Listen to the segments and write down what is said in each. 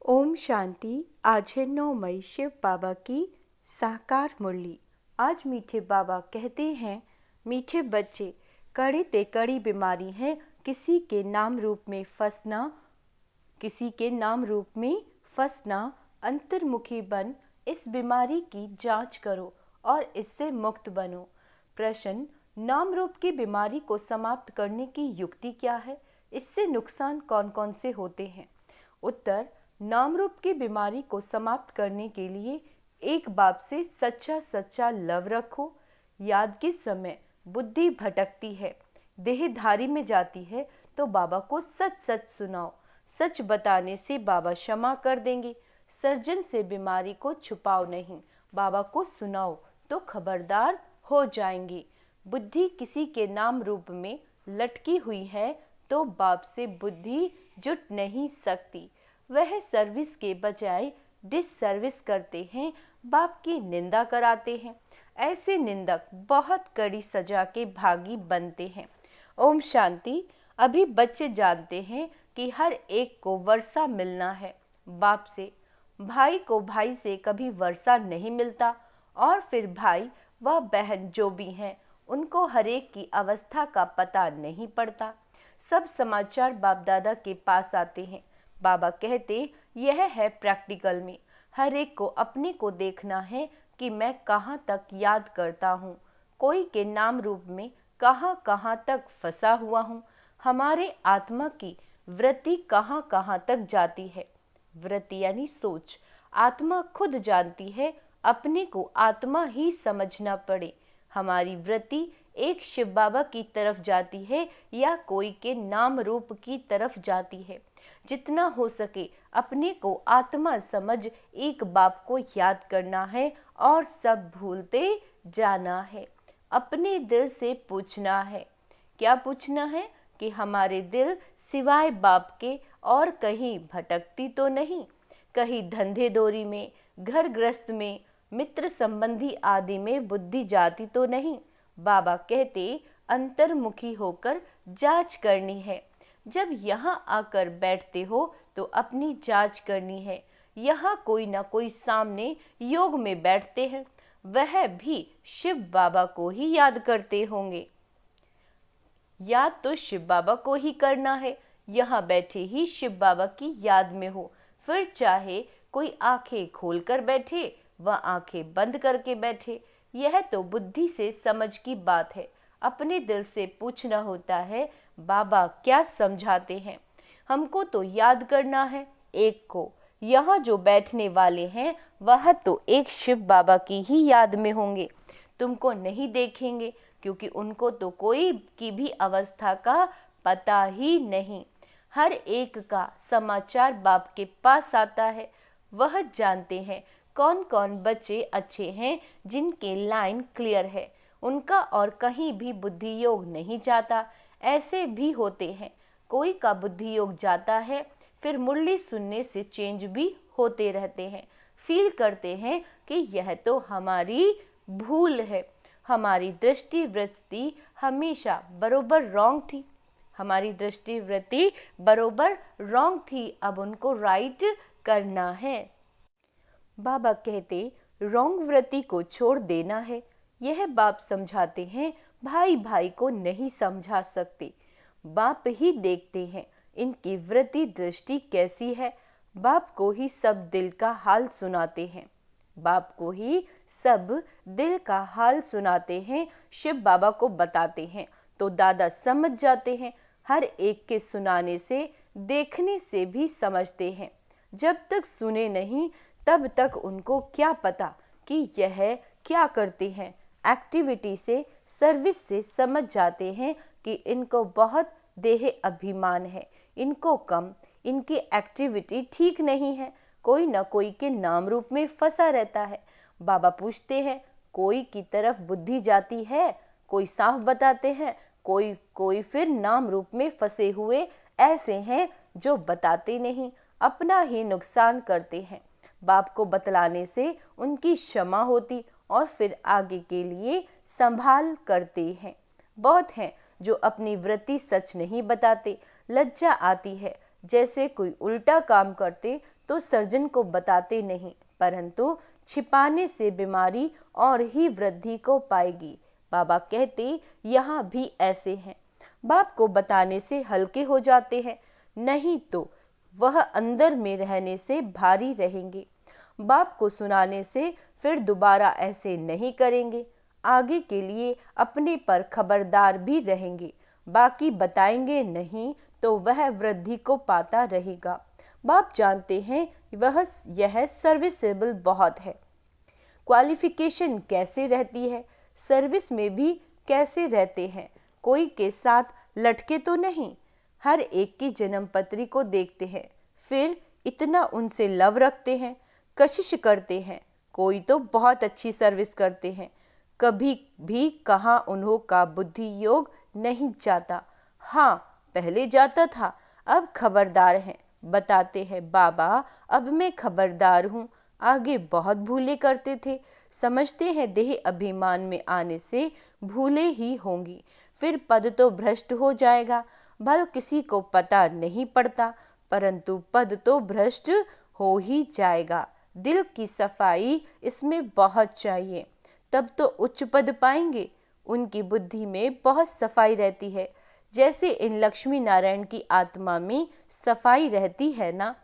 ओम शांति। आज है 9 मई, शिव बाबा की साकार मुरली। आज मीठे बाबा कहते हैं, मीठे बच्चे, कड़ी ते कड़ी बीमारी है किसी के नाम रूप में फंसना, किसी के नाम रूप में फंसना। अंतर्मुखी बन इस बीमारी की जांच करो और इससे मुक्त बनो। प्रश्न: नाम रूप की बीमारी को समाप्त करने की युक्ति क्या है? इससे नुकसान कौन कौन से होते हैं? उत्तर: नाम रूप की बीमारी को समाप्त करने के लिए एक बाप से सच्चा सच्चा लव रखो। याद के समय बुद्धि भटकती है, देहधारी में जाती है, तो बाबा को सच सच सुनाओ। सच बताने से बाबा क्षमा कर देंगे। सर्जन से बीमारी को छुपाओ नहीं, बाबा को सुनाओ तो खबरदार हो जाएंगे। बुद्धि किसी के नाम रूप में लटकी हुई है तो बाप से बुद्धि जुट नहीं सकती। वह सर्विस के बजाय डिससर्विस करते हैं, बाप की निंदा कराते हैं। ऐसे निंदक बहुत कड़ी सजा के भागी बनते हैं। ओम शांति। अभी बच्चे जानते हैं कि हर एक को वर्षा मिलना है बाप से। भाई को भाई से कभी वर्षा नहीं मिलता, और फिर भाई व बहन जो भी हैं उनको हरेक की अवस्था का पता नहीं पड़ता। सब समाचार बाप दादा के पास आते हैं। बाबा कहते, यह है प्रैक्टिकल में। हर एक को अपने को देखना है कि मैं कहाँ तक याद करता हूँ, कोई के नाम रूप में कहाँ कहाँ तक फंसा हुआ हूँ। हमारे आत्मा की वृत्ति कहाँ कहाँ तक जाती है। वृत्ति यानी सोच। आत्मा खुद जानती है, अपने को आत्मा ही समझना पड़े। हमारी वृत्ति एक शिव बाबा की तरफ जाती है या कोई के नाम रूप की तरफ जाती है। जितना हो सके अपने को आत्मा समझ एक बाप को याद करना है और सब भूलते जाना है। अपने दिल से पूछना है। क्या पूछना है? कि हमारे दिल सिवाय बाप के और कहीं भटकती तो नहीं, कहीं धंधे दोरी में, घर ग्रस्त में, मित्र संबंधी आदि में बुद्धि जाती तो नहीं। बाबा कहते, अंतर्मुखी होकर जांच करनी है। जब यहाँ आकर बैठते हो तो अपनी जांच करनी है। यहाँ कोई ना कोई सामने योग में बैठते हैं, वह भी शिव बाबा को ही याद करते होंगे। याद तो शिव बाबा को ही करना है। यहाँ बैठे ही शिव बाबा की याद में हो, फिर चाहे कोई आंखें खोलकर बैठे व आंखें बंद करके बैठे। यह तो बुद्धि से समझ की बात है। अपने दिल से पूछना होता है, बाबा क्या समझाते हैं? हमको तो याद करना है एक को। यहाँ जो बैठने वाले हैं वह तो एक शिव बाबा की ही याद में होंगे। तुमको नहीं देखेंगे क्योंकि उनको तो कोई की भी अवस्था का पता ही नहीं। हर एक का समाचार बाप के पास आता है। वह जानते हैं कौन कौन बच्चे अच्छे हैं, जिनके लाइन क्लियर है, उनका और कहीं भी बुद्धि योग नहीं जाता। ऐसे भी होते हैं, कोई का बुद्धि योग जाता है, फिर मुरली सुनने से चेंज भी होते रहते हैं। फील करते हैं कि यह तो हमारी भूल है, हमारी दृष्टि वृत्ति हमेशा बरोबर रॉन्ग थी, हमारी दृष्टि वृत्ति बरोबर रॉन्ग थी, अब उनको राइट करना है। बाबा कहते, रॉन्ग वृत्ति को छोड़ देना है। यह बाप समझाते हैं, भाई भाई को नहीं समझा सकते, बाप ही देखते हैं इनकी वृत्ति दृष्टि कैसी है। बाप को ही सब दिल का हाल सुनाते हैं, बाप को ही सब दिल का हाल सुनाते हैं। शिव बाबा को बताते हैं तो दादा समझ जाते हैं। हर एक के सुनाने से, देखने से भी समझते हैं। जब तक सुने नहीं तब तक उनको क्या पता कि यह क्या करते हैं। एक्टिविटी से, सर्विस से समझ जाते हैं कि इनको बहुत देह अभिमान है, इनको कम, इनकी एक्टिविटी ठीक नहीं है, कोई ना कोई के नाम रूप में फंसा रहता है। बाबा पूछते हैं, कोई की तरफ बुद्धि जाती है? कोई साफ बताते हैं, कोई फिर नाम रूप में फंसे हुए ऐसे हैं जो बताते नहीं, अपना ही नुकसान करते हैं। बाप को बतलाने से उनकी क्षमा होती और फिर आगे के लिए संभाल करते हैं। बहुत हैं जो अपनी वृत्ति सच नहीं बताते, लज्जा आती है। जैसे कोई उल्टा काम करते तो सर्जन को बताते नहीं, परंतु छिपाने से बीमारी और ही वृद्धि को पाएगी। बाबा कहते यहाँ भी ऐसे हैं, बाप को बताने से हल्के हो जाते हैं, नहीं तो वह अंदर में रहने से भारी रहेंगे। बाप को सुनाने से फिर दोबारा ऐसे नहीं करेंगे, आगे के लिए अपने पर खबरदार भी रहेंगे। बाकी बताएंगे नहीं तो वह वृद्धि को पाता रहेगा। बाप जानते हैं यह सर्विसेबल बहुत है। क्वालिफिकेशन कैसे रहती है, सर्विस में भी कैसे रहते हैं, कोई के साथ लटके तो नहीं। हर एक की जन्म पत्री को देखते हैं, फिर इतना उनसे लव रखते हैं, कशिश करते हैं। कोई तो बहुत अच्छी सर्विस करते हैं, कभी भी कहाँ उन्हों का बुद्धि योग नहीं जाता। हाँ, पहले जाता था, अब खबरदार हैं। बताते हैं बाबा अब मैं खबरदार हूँ, आगे बहुत भूले करते थे। समझते हैं देह अभिमान में आने से भूले ही होंगी, फिर पद तो भ्रष्ट हो जाएगा। भल किसी को पता नहीं पड़ता, परंतु पद तो भ्रष्ट हो ही जाएगा। दिल की सफाई इसमें बहुत चाहिए, तब तो उच्च पद पाएंगे। उनकी बुद्धि में बहुत सफाई रहती है, जैसे इन लक्ष्मी नारायण की आत्मा में सफाई रहती है ना,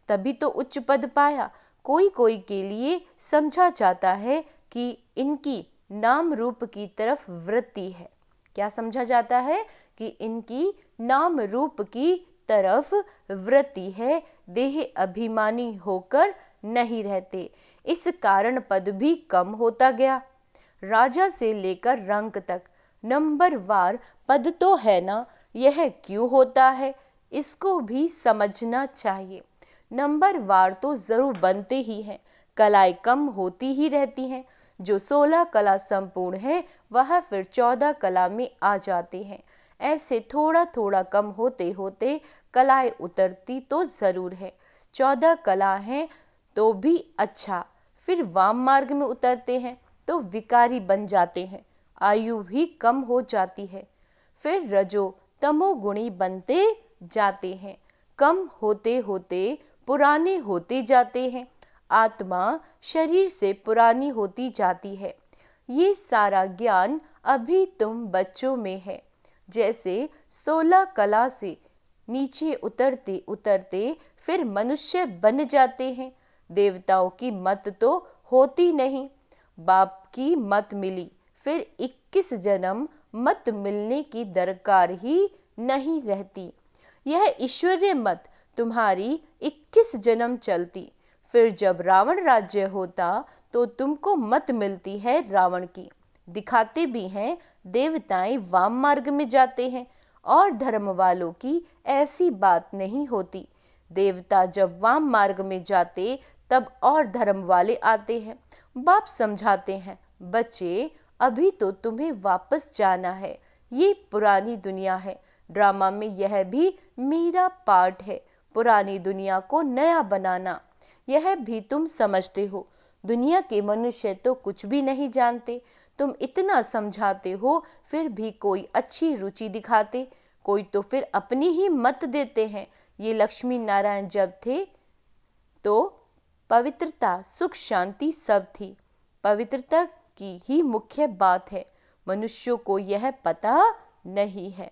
तभी तो उच्च पद पाया। कोई कोई के लिए समझा जाता है कि इनकी नाम रूप की तरफ वृत्ति है। क्या समझा जाता है? कि इनकी नाम रूप की तरफ वृत्ति है, देह अभिमानी होकर नहीं रहते। इस कारण पद भी कम होता गया। राजा से लेकर रंक तक नंबरवार पद तो है ना, यह क्यों होता है, इसको भी समझना चाहिए। नंबरवार तो जरूर बनते ही हैं, कलाएं कम होती ही रहती हैं। जो 16 कला संपूर्ण है वह फिर 14 कला में आ जाते हैं। ऐसे थोड़ा थोड़ा कम होते होते कलाएं उतरती तो जरूर है। 14 कला हैं तो भी अच्छा, फिर वाम मार्ग में उतरते हैं तो विकारी बन जाते हैं, आयु भी कम हो जाती है। फिर रजो तमोगुणी बनते जाते हैं, कम होते होते पुराने होते जाते हैं। आत्मा शरीर से पुरानी होती जाती है। ये सारा ज्ञान अभी तुम बच्चों में है। जैसे 16 कला से नीचे उतरते उतरते फिर मनुष्य बन जाते हैं। देवताओं की मत तो होती नहीं, बाप की मत मिली, फिर 21 जन्म मत मिलने की दरकार ही नहीं रहती। यह ईश्वरीय मत तुम्हारी 21 जन्म चलती, फिर जब रावण राज्य होता तो तुमको मत मिलती है रावण की। दिखाते भी हैं देवताएं वाम मार्ग में जाते हैं, और धर्म वालों की ऐसी बात नहीं होती। देवता जब वाम मार्ग में जाते तब और धर्म वाले आते हैं। बाप समझाते हैं, बच्चे अभी तो तुम्हें वापस जाना है, ये पुरानी दुनिया है। ड्रामा में यह भी मेरा पार्ट है, पुरानी दुनिया को नया बनाना। यह भी तुम समझते हो। दुनिया के मनुष्य तो कुछ भी नहीं जानते। तुम इतना समझाते हो, फिर भी कोई अच्छी रुचि दिखाते, कोई तो फिर अपनी ही मत देते हैं। ये लक्ष्मी नारायण जब थे तो पवित्रता सुख शांति सब थी। पवित्रता की ही मुख्य बात है, मनुष्यों को यह पता नहीं है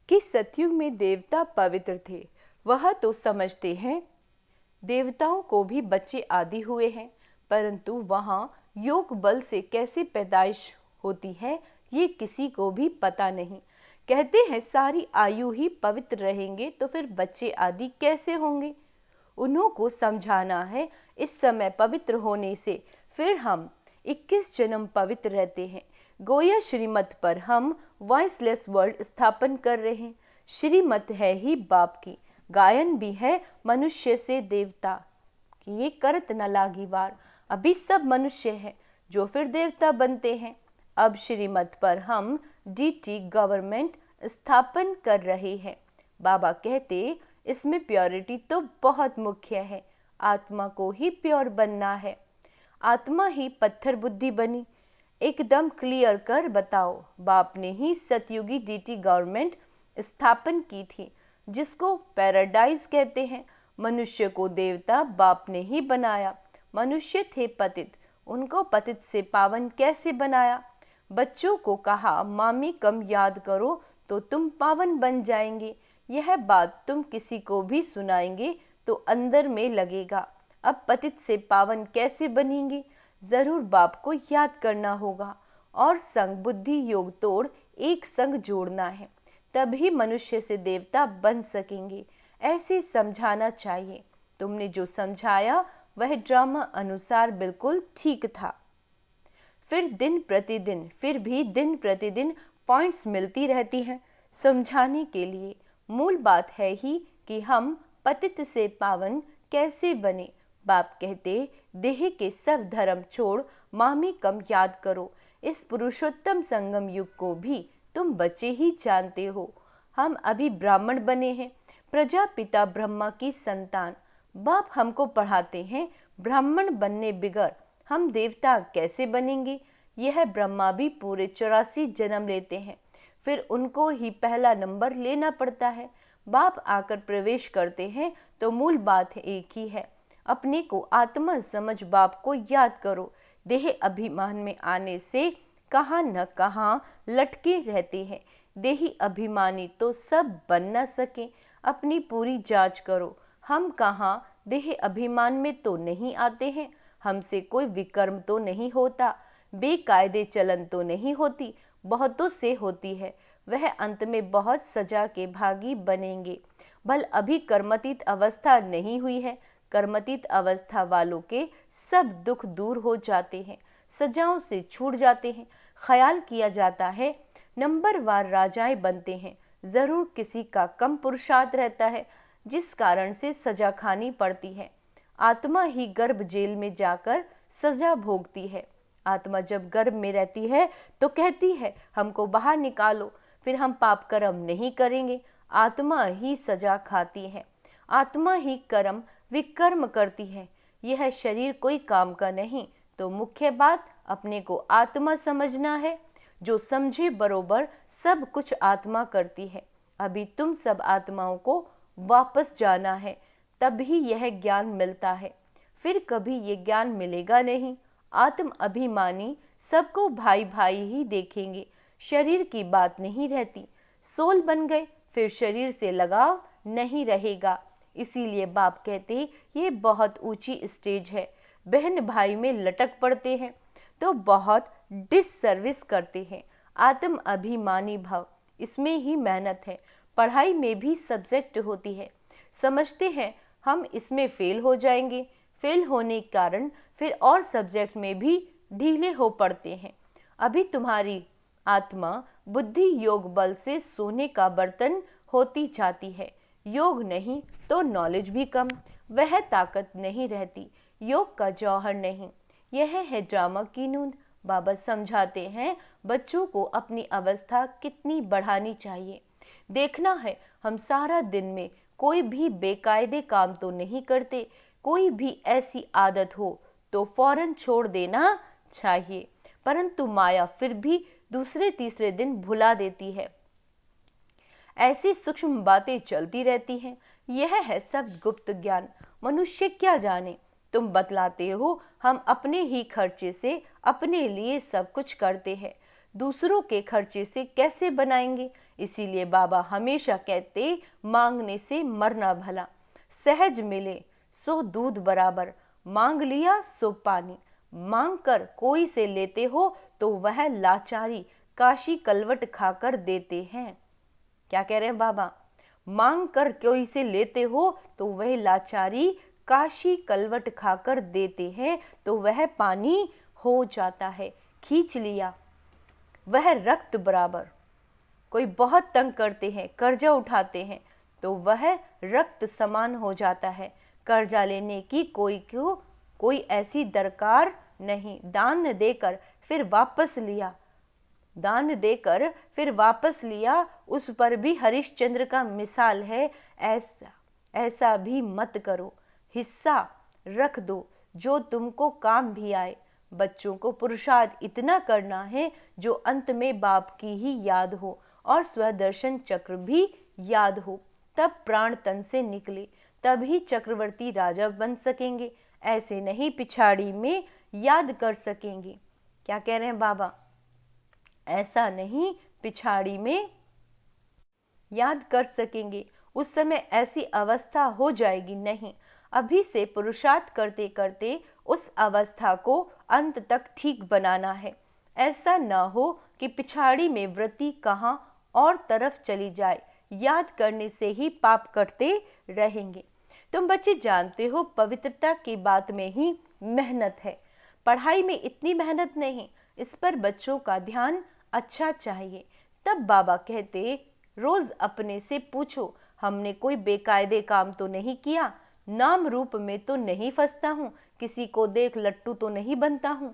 कि सतयुग में देवता पवित्र थे। वह तो समझते हैं देवताओं को भी बच्चे आदि हुए हैं, परंतु वहाँ योग बल से कैसे पैदाइश होती है ये किसी को भी पता नहीं। कहते हैं सारी आयु ही पवित्र रहेंगे तो फिर बच्चे आदि कैसे होंगे। उन्हों को समझाना है इस समय पवित्र होने से फिर हम 21 जन्म पवित्र रहते हैं। गोया श्रीमत पर हम वॉइसलेस वर्ल्ड स्थापन कर रहे हैं। श्रीमत है ही बाप की, गायन भी है मनुष्य से देवता कि ये करत न लागी वार। अभी सब मनुष्य हैं जो फिर देवता बनते हैं। अब श्रीमत पर हम डीटी गवर्नमेंट स्थापन कर रहे हैं। बाबा कहते इसमें प्योरिटी तो बहुत मुख्य है, आत्मा को ही प्योर बनना है। आत्मा ही पत्थर बुद्धि बनी, एकदम क्लियर कर बताओ। बाप ने ही सतयुगी डीटी गवर्नमेंट स्थापन की थी, जिसको पैराडाइज कहते हैं। मनुष्य को देवता बाप ने ही बनाया। मनुष्य थे पतित, उनको पतित से पावन कैसे बनाया। बच्चों को कहा मामी कम याद करो तो तुम पावन बन जाएंगे। यह बात तुम किसी को भी सुनाएंगे तो अंदर में लगेगा। अब पतित से पावन कैसे बनेंगे, जरूर बाप को याद करना होगा और संग बुद्धि योग तोड़ एक संग जोड़ना है, तभी मनुष्य से देवता बन सकेंगे। ऐसे समझाना चाहिए। तुमने जो समझाया वह ड्रामा अनुसार बिल्कुल ठीक था। फिर भी दिन प्रतिदिन पॉइंट्स मिलती रहती हैं समझाने के लिए। मूल बात है ही कि हम पतित से पावन कैसे बने। बाप कहते देह के सब धर्म छोड़ मामी कम याद करो। इस पुरुषोत्तम संगम युग को भी तुम बच्चे ही जानते हो। हम अभी ब्राह्मण बने हैं, प्रजापिता ब्रह्मा की संतान। बाप हमको पढ़ाते हैं ब्राह्मण बनने बिगर हम देवता कैसे बनेंगे। यह ब्रह्मा भी पूरे 84 जन्म लेते हैं, फिर उनको ही पहला नंबर लेना पड़ता है। बाप आकर प्रवेश करते हैं तो मूल बात एक ही है, अपने को आत्मा समझ बाप को याद करो। देह अभिमान में आने से कहाँ न कहाँ लटके रहते हैं। देही अभिमानी तो सब बन न सके। अपनी पूरी जांच करो, हम कहाँ देह अभिमान में तो नहीं आते हैं। हमसे कोई विकर्म तो नहीं होता, बेकायदे चलन तो नहीं होती, बहुतों से होती है। वह अंत में बहुत सजा के भागी बनेंगे। भल अभी कर्मतीत अवस्था नहीं हुई है। कर्मतीत अवस्था वालों के सब दुख दूर हो जाते हैं, सजाओं से छूट जाते हैं। ख्याल किया जाता है नंबरवार राजाएं बनते हैं। जरूर किसी का कम पुरुषार्थ रहता है जिस कारण से सजा खानी पड़ती है। आत्मा ही गर्भ जेल में जाकर सजा भोगती है। आत्मा जब गर्भ में रहती है तो कहती है हमको बाहर निकालो, फिर हम पाप कर्म नहीं करेंगे। आत्मा ही सजा खाती है, आत्मा ही कर्म विकर्म करती है। यह शरीर कोई काम का नहीं। तो मुख्य बात अपने को आत्मा समझना है। जो समझे बरोबर सब कुछ आत्मा करती है। अभी तुम सब आत्माओं को वापस जाना है, तभी यह ज्ञान मिलता है, फिर कभी ये ज्ञान मिलेगा नहीं। आत्म अभिमानी सबको भाई भाई ही देखेंगे, शरीर की बात नहीं रहती। सोल बन गए फिर शरीर से लगाव नहीं रहेगा। इसीलिए बाप कहते ये बहुत ऊंची स्टेज है। बहन भाई में लटक पड़ते हैं तो बहुत डिससर्विस करते हैं। आत्म अभिमानी भाव, इसमें ही मेहनत है। पढ़ाई में भी सब्जेक्ट होती है, समझते हैं हम इसमें फेल हो जाएंगे। फेल होने के कारण फिर और सब्जेक्ट में भी ढीले हो पड़ते हैं। अभी तुम्हारी आत्मा बुद्धि योग बल से सोने का बर्तन होती जाती है। योग नहीं तो नॉलेज भी कम, वह ताकत नहीं रहती। योग का जौहर नहीं, यह है ड्रामा की नूंद। बाबा समझाते हैं बच्चों को अपनी अवस्था कितनी बढ़ानी चाहिए। देखना है हम सारा दिन में कोई भी बेकायदे काम तो नहीं करते। कोई भी ऐसी आदत हो तो फौरन छोड़ देना चाहिए, परंतु माया फिर भी दूसरे तीसरे दिन भुला देती है। ऐसी सूक्ष्म बातें चलती रहती हैं। यह है सब गुप्त ज्ञान, मनुष्य क्या जाने। तुम बतलाते हो हम अपने ही खर्चे से अपने लिए सब कुछ करते हैं, दूसरों के खर्चे से कैसे बनाएंगे। इसीलिए बाबा हमेशा कहते मांगने से मरना भला। सहज मिले सो दूध बराबर, मांग लिया सो पानी। मांग कर कोई से लेते हो तो वह लाचारी काशी कलवट खाकर देते हैं। क्या कह रहे हैं बाबा, मांग कर कोई से लेते हो तो वह लाचारी काशी कलवट खाकर देते हैं, तो वह पानी हो जाता है। खींच लिया वह रक्त बराबर। कोई बहुत तंग करते हैं, कर्जा उठाते हैं, तो वह रक्त समान हो जाता है। कर्जा लेने की कोई ऐसी दरकार नहीं। दान देकर फिर वापस लिया, उस पर भी हरिश्चंद्र का मिसाल है। ऐसा भी मत करो, हिस्सा रख दो जो तुमको काम भी आए। बच्चों को पुरुषार्थ इतना करना है जो अंत में बाप की ही याद हो और स्वदर्शन चक्र भी याद हो, तब प्राण तन से निकले, तभी चक्रवर्ती राजा बन सकेंगे, ऐसे नहीं पिछाड़ी में याद कर सकेंगे। क्या कह रहे हैं बाबा? ऐसा नहीं पिछाड़ी में याद कर सकेंगे, उस समय ऐसी अवस्था हो जाएगी नहीं। अभी से पुरुषार्थ करते करते उस अवस्था को अंत तक ठीक बनाना है। ऐसा न हो कि पिछाड़ी में वृत्ति कहाँ और तरफ चली जाए, याद करने से ही पाप करते रहेंगे। तुम बच्चे जानते हो पवित्रता की बात में ही मेहनत है, पढ़ाई में इतनी मेहनत नहीं। इस पर बच्चों का ध्यान अच्छा चाहिए। तब बाबा कहते, रोज अपने से पूछो, हमने कोई बेकायदे काम तो नहीं किया, नाम रूप में तो नहीं फंसता हूँ, किसी को देख लट्टू तो नहीं बनता हूँ,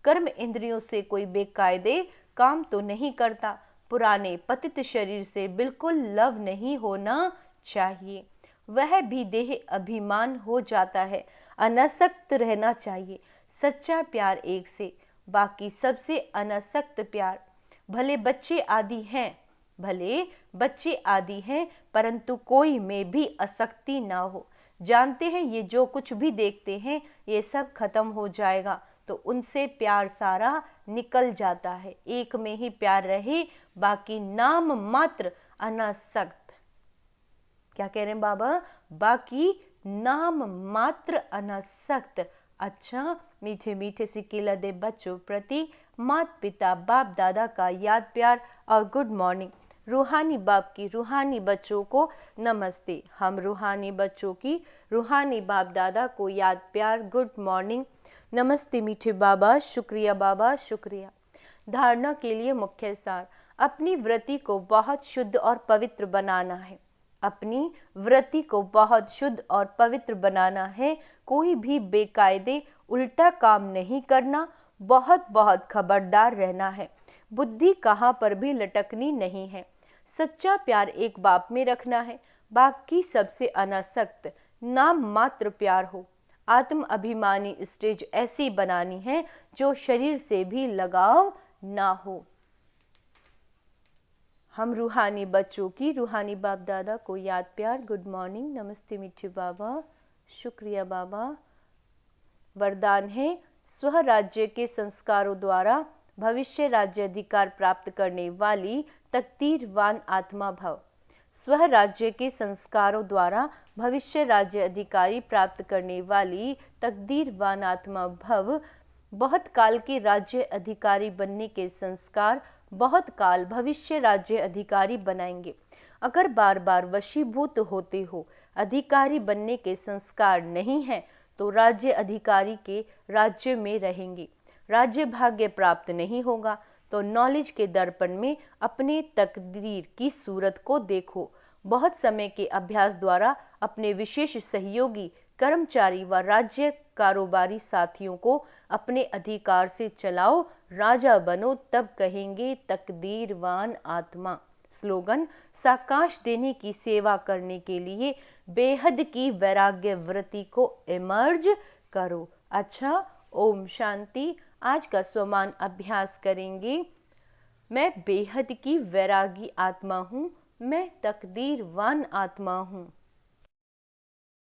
कर्म इंद्रियों से कोई बेकायदे काम तो नहीं करता, पुराने पतित शरीर से बिल्कुल लव नहीं होना चाहिए, वह भी देह अभिमान हो जाता है, अनासक्त रहना चाहिए। सच्चा प्यार एक से, बाकी सबसे अनासक्त प्यार। भले बच्चे आदि हैं परंतु कोई में भी आसक्ति ना हो। जानते हैं ये जो कुछ भी देखते हैं ये सब खत्म हो जाएगा, तो उनसे प्यार सारा निकल जाता है। एक में ही प्यार रहे, बाकी नाम मात्र अनासक्त। क्या कह रहे हैं बाबा? बाकी नाम मात्र अनासक्त। अच्छा, मीठे मीठे सिकिला दे बच्चों प्रति माता पिता बाप दादा का याद प्यार और गुड मॉर्निंग। रूहानी बाप की रूहानी बच्चों को नमस्ते। हम रूहानी बच्चों की रूहानी बाप दादा को याद प्यार, गुड मॉर्निंग, नमस्ते मीठे बाबा, शुक्रिया बाबा, शुक्रिया। धारणा के लिए मुख्य सार, अपनी वृत्ति को बहुत शुद्ध और पवित्र बनाना है। अपनी वृत्ति को बहुत शुद्ध और पवित्र बनाना है। कोई भी बेकायदे उल्टा काम नहीं करना, बहुत खबरदार रहना है। बुद्धि कहाँ पर भी लटकनी नहीं है। सच्चा प्यार एक बाप में रखना है, बाप की सबसे अनासक्त नाम मात्र प्यार हो। आत्म अभिमानी स्टेज ऐसी बनानी है जो शरीर से भी लगाव ना हो। हम रूहानी बच्चों की रूहानी बाप दादा को याद प्यार, गुड मॉर्निंग, नमस्ते मीठे बाबा, शुक्रिया बाबा। वरदान है, स्वराज्य के संस्कारों द्वारा भविष्य राज्य अधिकार प्राप्त करने वाली तकदीरवान आत्मा भव। स्वराज्य के संस्कारों द्वारा भविष्य राज्य अधिकारी प्राप्त करने वाली तकदीरवान आत्मा भव। बहुत काल के राज्य अधिकारी बनने के संस्कार बहुत काल भविष्य राज्य अधिकारी बनाएंगे। अगर बार बार वशीभूत होते हो, अधिकारी बनने के संस्कार नहीं है, तो राज्य अधिकारी के राज्य में रहेंगे, राज्य भाग्य प्राप्त नहीं होगा। तो नॉलेज के दर्पण में अपने तकदीर की सूरत को देखो। बहुत समय के अभ्यास द्वारा अपने विशेष सहयोगी कर्मचारी व राज्य कारोबारी साथियों को अपने अधिकार से चलाओ, राजा बनो, तब कहेंगे तकदीरवान आत्मा। स्लोगन, साकाश देने की सेवा करने के लिए बेहद की वैराग्य वृत्ति को इमर्ज करो। अच्छा, ओम शांति। आज का स्वमान अभ्यास करेंगे। मैं बेहद की वैरागी आत्मा हूँ, मैं तकदीरवान आत्मा हूँ।